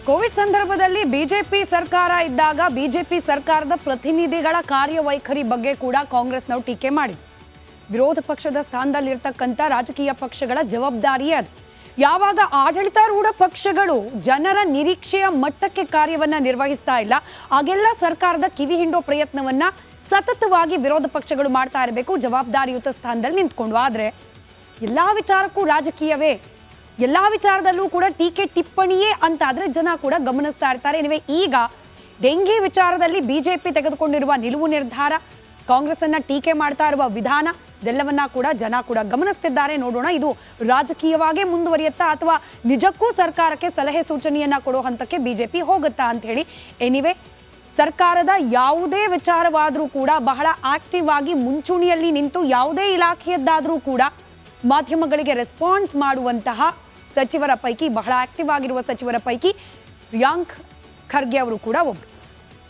Covid ಸಂದರ್ಭದಲ್ಲಿ BJP ಸರ್ಕಾರ ಇದ್ದಾಗ ಬಿಜೆಪಿ ಸರ್ಕಾರದ ಪ್ರತಿನಿಧಿಗಳ ಕಾರ್ಯವೈಖರಿ ಬಗ್ಗೆ ಕೂಡ ಕಾಂಗ್ರೆಸ್ನವರು ಟೀಕೆ ಮಾಡಿದ್ರು. ವಿರೋಧ ಪಕ್ಷದ ಸ್ಥಾನದಲ್ಲಿರ್ತಕ್ಕಂಥ ರಾಜಕೀಯ ಪಕ್ಷಗಳ ಜವಾಬ್ದಾರಿಯೇ ಅದು. ಯಾವಾಗ ಆಡಳಿತಾರೂಢ ಪಕ್ಷಗಳು ಜನರ ನಿರೀಕ್ಷೆಯ ಮಟ್ಟಕ್ಕೆ ಕಾರ್ಯವನ್ನ ನಿರ್ವಹಿಸ್ತಾ ಇಲ್ಲ, ಆಗೆಲ್ಲ ಸರ್ಕಾರದ ಕಿವಿ ಹಿಂಡೋ ಪ್ರಯತ್ನವನ್ನ ಸತತವಾಗಿ ವಿರೋಧ ಪಕ್ಷಗಳು ಮಾಡ್ತಾ ಇರಬೇಕು, ಜವಾಬ್ದಾರಿಯುತ ಸ್ಥಾನದಲ್ಲಿ ನಿಂತ್ಕೊಂಡು. ಆದರೆ ಎಲ್ಲಾ ವಿಚಾರಕ್ಕೂ ರಾಜಕೀಯವೇ, ಎಲ್ಲಾ ವಿಚಾರದಲ್ಲೂ ಕೂಡ ಟೀಕೆ ಟಿಪ್ಪಣಿಯೇ ಅಂತಾದ್ರೆ ಜನ ಕೂಡ ಗಮನಿಸ್ತಾ ಇರ್ತಾರೆ. ಎನಿವೆ, ಈಗ ಡೆಂಗಿ ವಿಚಾರದಲ್ಲಿ ಬಿಜೆಪಿ ತೆಗೆದುಕೊಂಡಿರುವ ನಿಲುವು ನಿರ್ಧಾರ, ಕಾಂಗ್ರೆಸ್ ಅನ್ನ ಟೀಕೆ ಮಾಡ್ತಾ ಇರುವ ವಿಧಾನ, ಇದೆಲ್ಲವನ್ನ ಕೂಡ ಜನ ಕೂಡ ಗಮನಿಸ್ತಿದ್ದಾರೆ. ನೋಡೋಣ, ಇದು ರಾಜಕೀಯವಾಗೇ ಮುಂದುವರಿಯುತ್ತಾ ಅಥವಾ ನಿಜಕ್ಕೂ ಸರ್ಕಾರಕ್ಕೆ ಸಲಹೆ ಸೂಚನೆಯನ್ನ ಕೊಡೋ ಹಂತಕ್ಕೆ ಬಿಜೆಪಿ ಹೋಗುತ್ತಾ ಅಂತ ಹೇಳಿ. ಎನಿವೆ, ಸರ್ಕಾರದ ಯಾವುದೇ ವಿಚಾರವಾದರೂ ಕೂಡ ಬಹಳ ಆಕ್ಟಿವ್ ಆಗಿ ಮುಂಚೂಣಿಯಲ್ಲಿ ನಿಂತು ಯಾವುದೇ ಇಲಾಖೆಯದ್ದಾದರೂ ಕೂಡ ಮಾಧ್ಯಮಗಳಿಗೆ ರೆಸ್ಪಾನ್ಸ್ ಮಾಡುವಂತಹ ಸಚಿವರ ಪೈಕಿ, ಬಹಳ ಆಕ್ಟಿವ್ ಆಗಿರುವ ಸಚಿವರ ಪೈಕಿ ಪ್ರಿಯಾಂಕ್ ಖರ್ಗೆ ಅವರು ಕೂಡ ಒಬ್ಬರು.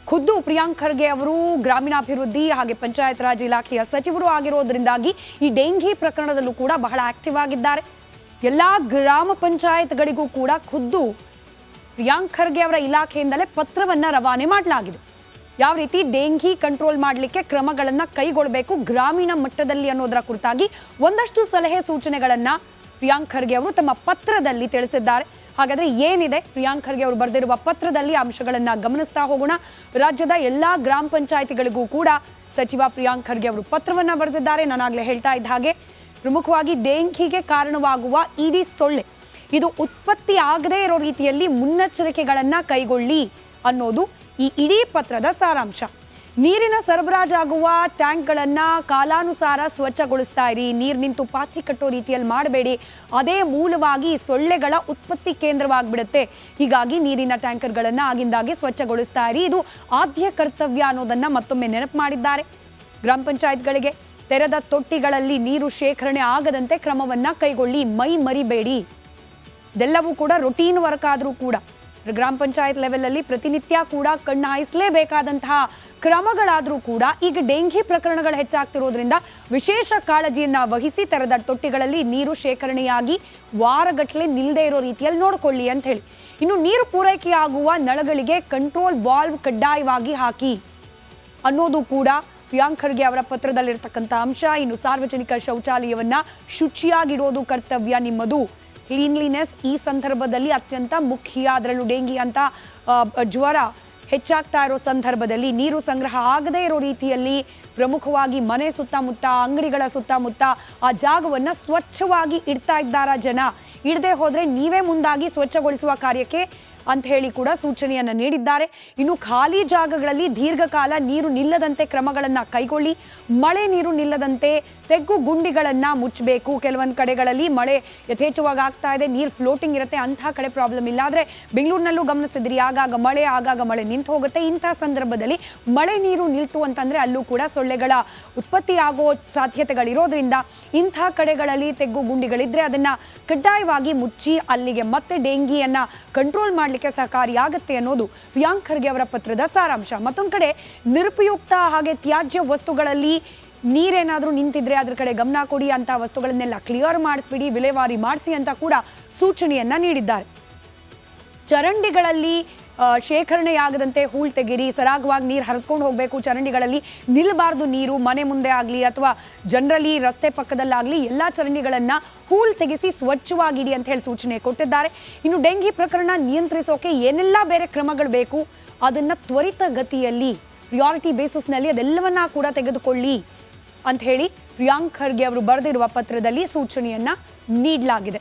ಖುದ್ದು ಪ್ರಿಯಾಂಕ್ ಖರ್ಗೆ ಅವರು ಗ್ರಾಮೀಣಾಭಿವೃದ್ಧಿ ಹಾಗೆ ಪಂಚಾಯತ್ ರಾಜ್ ಇಲಾಖೆಯ ಸಚಿವರು ಆಗಿರೋದ್ರಿಂದಾಗಿ ಈ ಡೆಂಗಿ ಪ್ರಕರಣದಲ್ಲೂ ಕೂಡ ಬಹಳ ಆಕ್ಟಿವ್ ಆಗಿದ್ದಾರೆ. ಎಲ್ಲ ಗ್ರಾಮ ಪಂಚಾಯತ್ಗಳಿಗೂ ಕೂಡ ಖುದ್ದು ಪ್ರಿಯಾಂಕ್ ಖರ್ಗೆ ಅವರ ಇಲಾಖೆಯಿಂದಲೇ ಪತ್ರವನ್ನ ರವಾನೆ ಮಾಡಲಾಗಿದೆ. ಯಾವ ರೀತಿ ಡೆಂಗಿ ಕಂಟ್ರೋಲ್ ಮಾಡಲಿಕ್ಕೆ ಕ್ರಮಗಳನ್ನು ಕೈಗೊಳ್ಳಬೇಕು ಗ್ರಾಮೀಣ ಮಟ್ಟದಲ್ಲಿ ಅನ್ನೋದರ ಕುರಿತಾಗಿ ಒಂದಷ್ಟು ಸಲಹೆ ಸೂಚನೆಗಳನ್ನ ಪ್ರಿಯಾಂಕ್ ಖರ್ಗೆ ಅವರು ತಮ್ಮ ಪತ್ರದಲ್ಲಿ ತಿಳಿಸಿದ್ದಾರೆ. ಹಾಗಾದ್ರೆ ಏನಿದೆ ಪ್ರಿಯಾಂಕ್ ಖರ್ಗೆ ಅವರು ಬರೆದಿರುವ ಪತ್ರದಲ್ಲಿ, ಅಂಶಗಳನ್ನ ಗಮನಿಸ್ತಾ ಹೋಗೋಣ. ರಾಜ್ಯದ ಎಲ್ಲಾ ಗ್ರಾಮ ಪಂಚಾಯತಿಗಳಿಗೂ ಕೂಡ ಸಚಿವ ಪ್ರಿಯಾಂಕ್ ಖರ್ಗೆ ಅವರು ಪತ್ರವನ್ನ ಬರೆದಿದ್ದಾರೆ. ನಾನಾಗಲೇ ಹೇಳ್ತಾ ಇದ್ದ ಹಾಗೆ, ಪ್ರಮುಖವಾಗಿ ಡೆಂಗಿಗೆ ಕಾರಣವಾಗುವ ಈಡೀಸ್ ಸೊಳ್ಳೆ ಇದು ಉತ್ಪತ್ತಿ ಆಗದೇ ಇರೋ ರೀತಿಯಲ್ಲಿ ಮುನ್ನೆಚ್ಚರಿಕೆಗಳನ್ನ ಕೈಗೊಳ್ಳಿ ಅನ್ನೋದು ಈ ಇಡೀ ಪತ್ರದ ಸಾರಾಂಶ. ನೀರಿನ ಸರಬರಾಜಾಗುವ ಟ್ಯಾಂಕ್ಗಳನ್ನ ಕಾಲಾನುಸಾರ ಸ್ವಚ್ಛಗೊಳಿಸ್ತಾ ಇರಿ, ನೀರು ನಿಂತು ಪಾಚಿ ಕಟ್ಟೋ ರೀತಿಯಲ್ಲಿ ಮಾಡಬೇಡಿ, ಅದೇ ಮೂಲವಾಗಿ ಸೊಳ್ಳೆಗಳ ಉತ್ಪತ್ತಿ ಕೇಂದ್ರವಾಗ್ಬಿಡುತ್ತೆ. ಹೀಗಾಗಿ ನೀರಿನ ಟ್ಯಾಂಕರ್ಗಳನ್ನ ಆಗಿಂದಾಗೆ ಸ್ವಚ್ಛಗೊಳಿಸ್ತಾ ಇರಿ, ಇದು ಆದ್ಯ ಕರ್ತವ್ಯ ಅನ್ನೋದನ್ನ ಮತ್ತೊಮ್ಮೆ ನೆನಪು ಮಾಡಿದ್ದಾರೆ. ಗ್ರಾಮ ಪಂಚಾಯತ್ಗಳಿಗೆ ತೆರೆದ ತೊಟ್ಟಿಗಳಲ್ಲಿ ನೀರು ಶೇಖರಣೆ ಆಗದಂತೆ ಕ್ರಮವನ್ನ ಕೈಗೊಳ್ಳಿ, ಮೈ ಮರಿಬೇಡಿ. ಇದೆಲ್ಲವೂ ಕೂಡ ರೊಟೀನ್ ವರ್ಕ್ ಆದರೂ ಕೂಡ ಗ್ರಾಮ ಪಂಚಾಯತ್ ಲೆವೆಲಲ್ಲಿ ಪ್ರತಿನಿತ್ಯ ಕೂಡ ಕಣ್ಣು ಹಾಯಿಸಲೇಬೇಕಾದಂತಹ ಕ್ರಮಗಳಾದರೂ ಕೂಡ ಈಗ ಡೆಂಗಿ ಪ್ರಕರಣಗಳು ಹೆಚ್ಚಾಗ್ತಿರೋದ್ರಿಂದ ವಿಶೇಷ ಕಾಳಜಿಯನ್ನ ವಹಿಸಿ ತೆರೆದ ತೊಟ್ಟಿಗಳಲ್ಲಿ ನೀರು ಶೇಖರಣೆಯಾಗಿ ವಾರಗಟ್ಟಲೆ ನಿಲ್ಲದೆ ಇರೋ ರೀತಿಯಲ್ಲಿ ನೋಡ್ಕೊಳ್ಳಿ ಅಂತ ಹೇಳಿ. ಇನ್ನು ನೀರು ಪೂರೈಕೆಯಾಗುವ ನಳಗಳಿಗೆ ಕಂಟ್ರೋಲ್ ವಾಲ್ವ್ ಕಡ್ಡಾಯವಾಗಿ ಹಾಕಿ ಅನ್ನೋದು ಕೂಡ ಪ್ರಿಯಾಂಕ್ ಖರ್ಗೆ ಅವರ ಪತ್ರದಲ್ಲಿರ್ತಕ್ಕಂಥ ಅಂಶ. ಇನ್ನು ಸಾರ್ವಜನಿಕ ಶೌಚಾಲಯವನ್ನ ಶುಚಿಯಾಗಿಡೋದು ಕರ್ತವ್ಯ ನಿಮ್ಮದು. ಕ್ಲೀನ್ಲಿನೆಸ್ ಈ ಸಂದರ್ಭದಲ್ಲಿ ಅತ್ಯಂತ ಮುಖ್ಯ. ಅದರಲ್ಲೂ ಡೆಂಗಿ ಅಂತ ಜ್ವರ ಹೆಚ್ಚಾಗ್ತಾ ಇರೋ ಸಂದರ್ಭದಲ್ಲಿ ನೀರು ಸಂಗ್ರಹ ಆಗದೇ ಇರೋ ರೀತಿಯಲ್ಲಿ ಪ್ರಮುಖವಾಗಿ ಮನೆ ಸುತ್ತಮುತ್ತ, ಅಂಗಡಿಗಳ ಸುತ್ತಮುತ್ತ ಆ ಜಾಗವನ್ನು ಸ್ವಚ್ಛವಾಗಿ ಇಡ್ತಾ ಇದ್ದಾರಾ ಜನ. ಇಡದೆ ಹೋದರೆ ನೀವೇ ಮುಂದಾಗಿ ಸ್ವಚ್ಛಗೊಳಿಸುವ ಕಾರ್ಯಕ್ಕೆ ಅಂತ ಹೇಳಿ ಕೂಡ ಸೂಚನೆಯನ್ನು ನೀಡಿದ್ದಾರೆ. ಇನ್ನು ಖಾಲಿ ಜಾಗಗಳಲ್ಲಿ ದೀರ್ಘಕಾಲ ನೀರು ನಿಲ್ಲದಂತೆ ಕ್ರಮಗಳನ್ನು ಕೈಗೊಳ್ಳಿ, ಮಳೆ ನೀರು ನಿಲ್ಲದಂತೆ ತೆಗ್ಗು ಗುಂಡಿಗಳನ್ನು ಮುಚ್ಚಬೇಕು. ಕೆಲವೊಂದು ಕಡೆಗಳಲ್ಲಿ ಮಳೆ ಯಥೇಚ್ಛವಾಗಿ ಆಗ್ತಾ ಇದೆ, ನೀರು ಫ್ಲೋಟಿಂಗ್ ಇರುತ್ತೆ, ಅಂಥ ಕಡೆ ಪ್ರಾಬ್ಲಮ್ ಇಲ್ಲ. ಆದರೆ ಬೆಂಗಳೂರಿನಲ್ಲೂ ಗಮನಿಸಿದ್ರಿ, ಆಗಾಗ ಮಳೆ ನಿಂತು ಹೋಗುತ್ತೆ. ಇಂಥ ಸಂದರ್ಭದಲ್ಲಿ ಮಳೆ ನೀರು ನಿಲ್ತು ಅಂತಂದರೆ ಅಲ್ಲೂ ಕೂಡ ಸೊಳ್ಳೆಗಳ ಉತ್ಪತ್ತಿ ಆಗೋ ಸಾಧ್ಯತೆಗಳಿರೋದ್ರಿಂದ ಇಂಥ ಕಡೆಗಳಲ್ಲಿ ತೆಗ್ಗು ಗುಂಡಿಗಳಿದ್ರೆ ಅದನ್ನು ಕಡ್ಡಾಯವಾಗಿ ಮುಚ್ಚಿ ಅಲ್ಲಿಗೆ ಮತ್ತೆ ಡೆಂಗಿಯನ್ನು ಕಂಟ್ರೋಲ್ ಮಾಡಲಿಕ್ಕೆ ಸಹಕಾರಿಯಾಗುತ್ತೆ ಅನ್ನೋದು ಪ್ರಿಯಾಂಕ್ ಖರ್ಗೆ ಅವರ ಪತ್ರದ ಸಾರಾಂಶ. ಮತ್ತೊಂದು ಕಡೆ ನಿರುಪಯುಕ್ತ ಹಾಗೆ ತ್ಯಾಜ್ಯ ವಸ್ತುಗಳಲ್ಲಿ ನೀರೇನಾದರೂ ನಿಂತಿದ್ರೆ ಅದ್ರ ಕಡೆ ಗಮನ ಕೊಡಿ, ಅಂತ ವಸ್ತುಗಳನ್ನೆಲ್ಲ ಕ್ಲಿಯರ್ ಮಾಡಿಸ್ಬಿಡಿ, ವಿಲೇವಾರಿ ಮಾಡಿಸಿ ಅಂತ ಕೂಡ ಸೂಚನೆಯನ್ನ ನೀಡಿದ್ದಾರೆ. ಚರಂಡಿಗಳಲ್ಲಿ ಶೇಖರಣೆಯಾಗದಂತೆ ಹೂಳು ತೆಗೀರಿ, ಸರಾಗವಾಗಿ ನೀರು ಹರಿದ್ಕೊಂಡು ಹೋಗಬೇಕು. ಚರಂಡಿಗಳಲ್ಲಿ ನಿಲ್ಲಬಾರ್ದು ನೀರು, ಮನೆ ಮುಂದೆ ಆಗಲಿ ಅಥವಾ ಜನರಲಿ ರಸ್ತೆ ಪಕ್ಕದಲ್ಲಾಗಲಿ ಎಲ್ಲ ಚರಂಡಿಗಳನ್ನು ಹೂಳು ತೆಗೆಸಿ ಸ್ವಚ್ಛವಾಗಿಡಿ ಅಂತ ಹೇಳಿ ಸೂಚನೆ ಕೊಟ್ಟಿದ್ದಾರೆ. ಇನ್ನು ಡೆಂಗಿ ಪ್ರಕರಣ ನಿಯಂತ್ರಿಸೋಕೆ ಏನೆಲ್ಲ ಬೇರೆ ಕ್ರಮಗಳು ಬೇಕು ಅದನ್ನು ತ್ವರಿತ ಗತಿಯಲ್ಲಿ ಪ್ರಿಯಾರಿಟಿ ಬೇಸಿಸ್ನಲ್ಲಿ ಅದೆಲ್ಲವನ್ನ ಕೂಡ ತೆಗೆದುಕೊಳ್ಳಿ ಅಂತ ಹೇಳಿ ಪ್ರಿಯಾಂಕ್ ಖರ್ಗೆ ಅವರು ಬರೆದಿರುವ ಪತ್ರದಲ್ಲಿ ಸೂಚನೆಯನ್ನ ನೀಡಲಾಗಿದೆ.